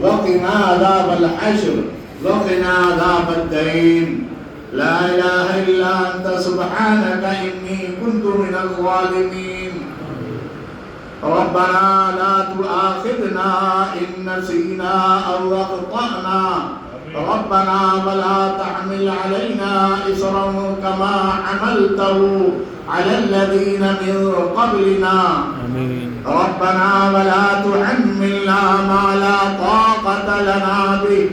وقنا عذاب الحشر وقنا عذاب الدين لا إله إلا أنت سبحانك إني كنت من الظالمين ربنا لا تؤاخذنا إن نسينا أو أخطأنا ربنا ولا تحمل علينا إصرا كما حملته على الذين من قبلنا ربنا ولا تحملنا ما لا طاقة لنا به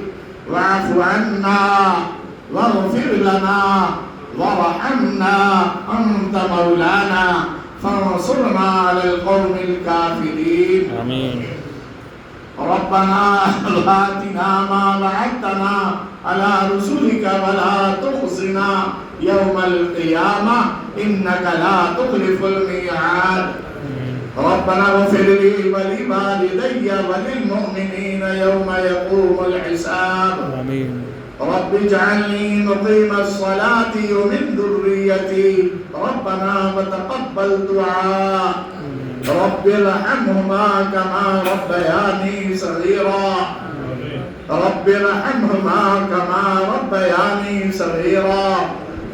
واعف عنا واغفر لنا وارحمنا أنت مولانا فانصرنا على القوم الكافرين آمين ربنا آتنا ما وعدتنا على رسلك ولا تخزنا يوم القيامة إنك لا تخلف الميعاد ربنا اغفر لي ولوالدي وللمؤمنين يوم يقوم الحساب آمين رب اجعلني مقيم الصلاة ومن ذريتي ربنا وتقبل دعاء رب ارحمهما كما ربياني صغيرا رب ارحمهما كما ربياني صغيرا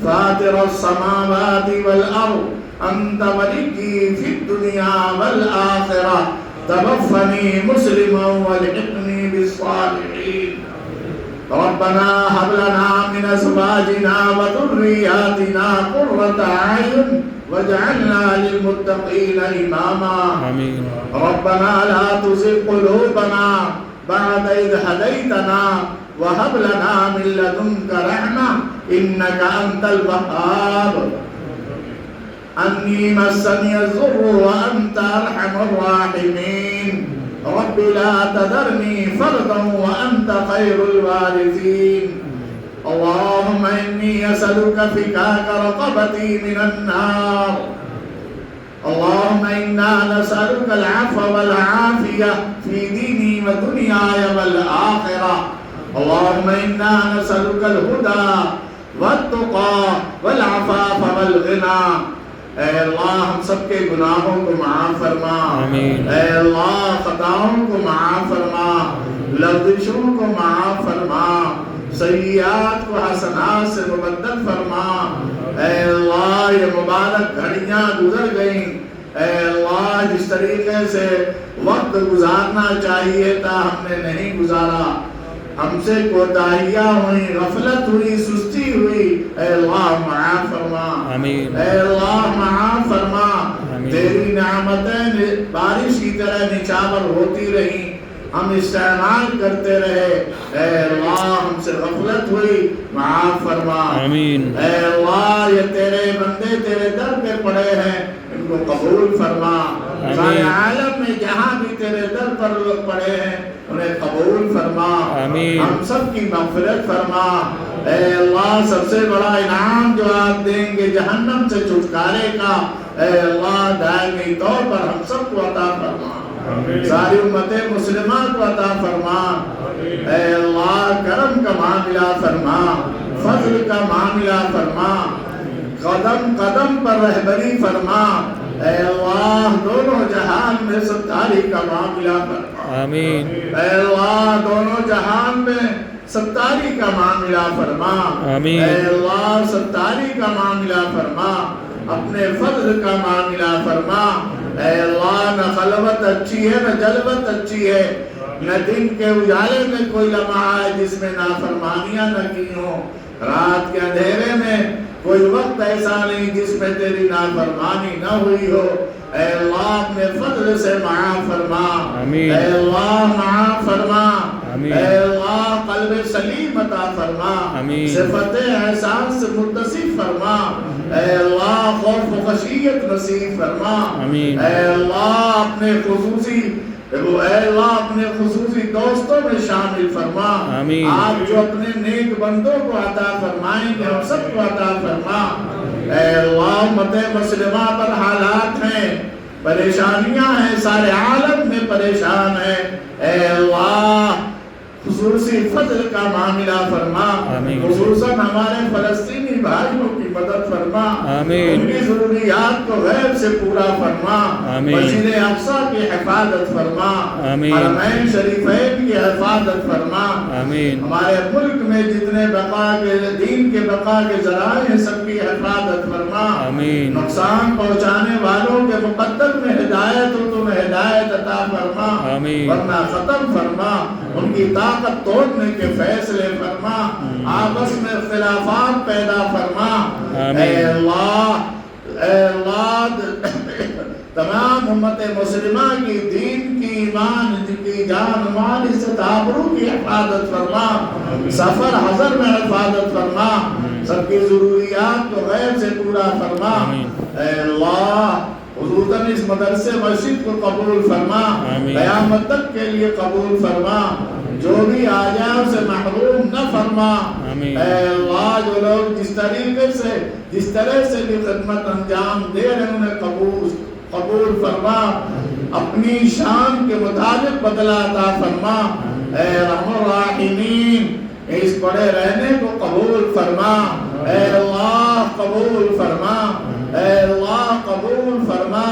فاطر السماوات والأرض أنت ولي في الدنيا والآخرة توفني مسلما والحقني بالصالحين ربنا هب لنا من أزواجنا وذرياتنا قرة أعين واجعلنا للمتقين إماما آمين ربنا لا تزغ قلوبنا بعد إذ هديتنا وهب لنا من لدنك رحمة إنك أنت الوهاب أني مسني الضر وأنت أرحم الراحمين رب لا تذرني فردا وأنت خير الوارثين اللهم إني أسألك فكاك رقبتي من النار اللهم إنا نسألك العفو والعافية في ديني ودنياي والآخرة اللهم إنا نسألك الهدى والتقى والعفاف والغنى اے اللہ ہم سب کے گناہوں کو معاف فرما آمین اے اللہ خطاؤں کو معاف فرما لغزشوں کو معاف فرما سیئات کو حسنات سے مبدل فرما اے اللہ یہ مبارک گھڑیاں گزر گئیں اے اللہ جس طریقے سے وقت گزارنا چاہیے تھا ہم نے نہیں گزارا ہم سے کوتاہیاں ہوئی غفلت ہوئی سستی ہوئی اے اللہ معاف فرما آمین اے اللہ معاف فرما تیری نعمتیں بارش کی طرح نچاور ہوتی رہیں ہم استعمال کرتے رہے اے اللہ ہم سے غفلت ہوئی معاف فرما آمین اے اللہ یہ تیرے بندے تیرے در پہ پڑے ہیں ان کو قبول فرما سارے عالم میں جہاں بھی تیرے در پر لوگ پڑے ہیں انہیں قبول فرما آمین ہم سب کی مغفرت فرما اے اللہ سب سے بڑا انعام جو آپ دیں گے جہنم سے چھٹکارے کا اے اللہ دائمی طور پر ہم سب کو عطا فرما ساری امت مسلمہ کو عطا فرما اے اللہ کرم کا معاملہ فرما فضل کا معاملہ فرما قدم قدم پر رہبری فرما اے اللہ دونوں جہان میں ستاری کا معاملہ فرما آمین اے اللہ دونوں جہان میں ستاری کا معاملہ فرما آمین اے اللہ ستاری کا معاملہ فرما اپنے فضل کا معاملہ فرما اے اللہ نہ خلوت اچھی ہے نہ جلوت اچھی ہے نہ دن کے اجالے میں کوئی لمحہ ہے جس میں نافرمانیاں نہ کی ہوں رات کے اندھیرے میں کوئی وقت ایسا نہیں جس میں تیری نافرمانی نہ ہوئی ہو اے اللہ اپنے فضل سے معاف فرما اے اللہ معاف فرما اے اللہ قلب سلیم عطا فرما صفت احسان سے متصف فرما اے اللہ خوف و خشیت نصیب فرما اے اللہ اپنے خصوصی دوستوں میں شامل فرما آپ جو اپنے نیک بندوں کو عطا فرمائیں گے ہم سب کو عطا فرما اے اللہ امت مسلمہ پر حالات ہیں پریشانیاں ہیں سارے عالم میں پریشان ہیں اے اللہ خصوصی فضل کا معاملہ فرما خصوصاً ہمارے فلسطینی بھائیوں کی مدد فرما، آمین۔ ان کی ضروریات کو غیب سے پورا فرما، آمین۔ مسجد اقصی کی حفاظت فرما، آمین۔ حرمین شریفین کی حفاظت فرما، آمین۔ ہمارے ملک میں جتنے بقا کے دین کے بقا کے ذرائع ہیں سب کی حفاظت فرما، آمین۔ نقصان پہنچانے والوں کے مقدر میں ہدایت ہو تو ہدایت عطا فرما، آمین۔ ورنہ ختم فرما، ان کی طاقت توڑنے کے فیصلے فرما، آپس میں اختلافات پیدا فرما، آمین۔ اے اللہ تمام امت مسلمہ کی دین کی ایمان کی جان مال عزت آبرو کی حفاظت فرما، سفر حضر میں حفاظت فرما، سب کی ضروریات کو غیب سے پورا فرما، اے اللہ خصوصاً اس مدرسے مسجد کو قبول فرما، قیامت تک کے لیے قبول فرما، جو بھی آ جائے اسے محروم نہ فرما، اے اللہ جو لوگ جس طرح سے بھی خدمت انجام دے رہے ہیں انہیں قبول فرما، اپنی شان کے مطابق بدلہ عطا فرما، اے رحم الراحمین اس پڑے رہنے کو قبول فرما، اے اللہ قبول فرما، اے اللہ قبول فرما،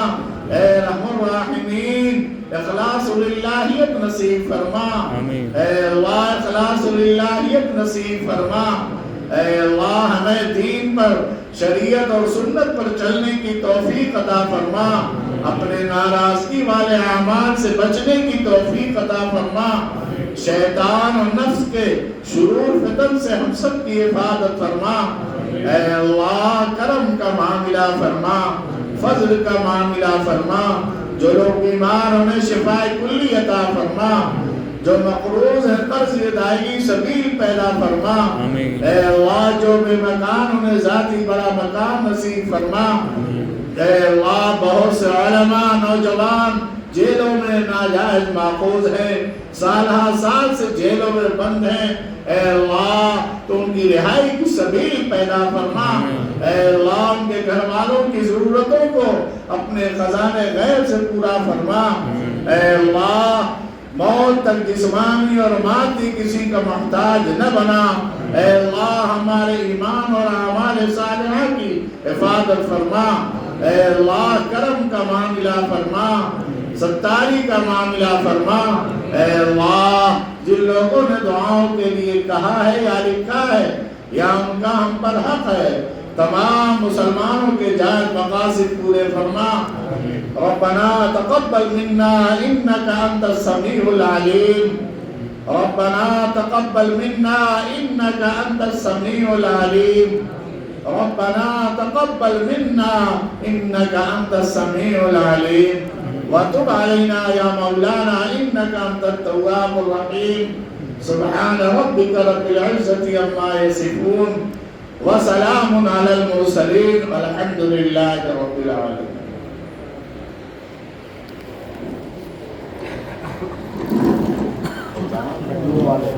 اے رحم الراحمین اخلاص للہیت نصیب فرما، اے اللہ اخلاص للہیت نصیب فرما، اے اللہ ہمیں دین پر شریعت اور سنت پر چلنے کی توفیق عطا فرما، اپنے ناراضگی والے اعمال سے بچنے کی توفیق عطا فرما، شیطان اور نفس کے شرور فتن سے ہم سب کی حفاظت فرما، اے اللہ کرم کا معاملہ فرما، فضل کا معاملہ فرما، جو لوگ بیمار انہیں شفاء کلی عطا فرما، جو مقروض ہے قرض ادائیگی سبیل پیدا فرما، اے اللہ جو بے مکان انہیں ذاتی بڑا مکان نصیب فرما، اے اللہ بہت سے علماء نوجوان جیلوں میں ناجائز ماخوذ ہیں، سالہ سال سے جیلوں میں بند ہیں، اے اللہ تو ان کی رہائی کی سبیل پیدا فرما، اے اللہ ان کے گھر والوں کی ضرورتوں کو اپنے خزانے غیب سے پورا فرما، اے اللہ موت تک جسمانی اور مادی کسی کا محتاج نہ بنا، اے اللہ ہمارے ایمان اور اعمال صالحہ کی حفاظت فرما، اے اللہ کرم کا معاملہ فرما، ستاری کا معاملہ فرما، اے اللہ جن لوگوں نے دعاؤں کے لیے کہا ہے یا لکھا ہے یا ان کا ہم پر حق ہے تمام مسلمانوں کے جائز مقاصد پورے فرما، ربنا تقبل منا انك انت السميع العليم، ربنا تقبل منا انك انت السميع العليم، ربنا تقبل منا انك انت السميع العليم وتب علينا يا مولانا انك انت التواب الرحيم، سبحان ربك رب العزة عما يصفون وسلام على المرسلين والحمد لله رب العالمين۔ والے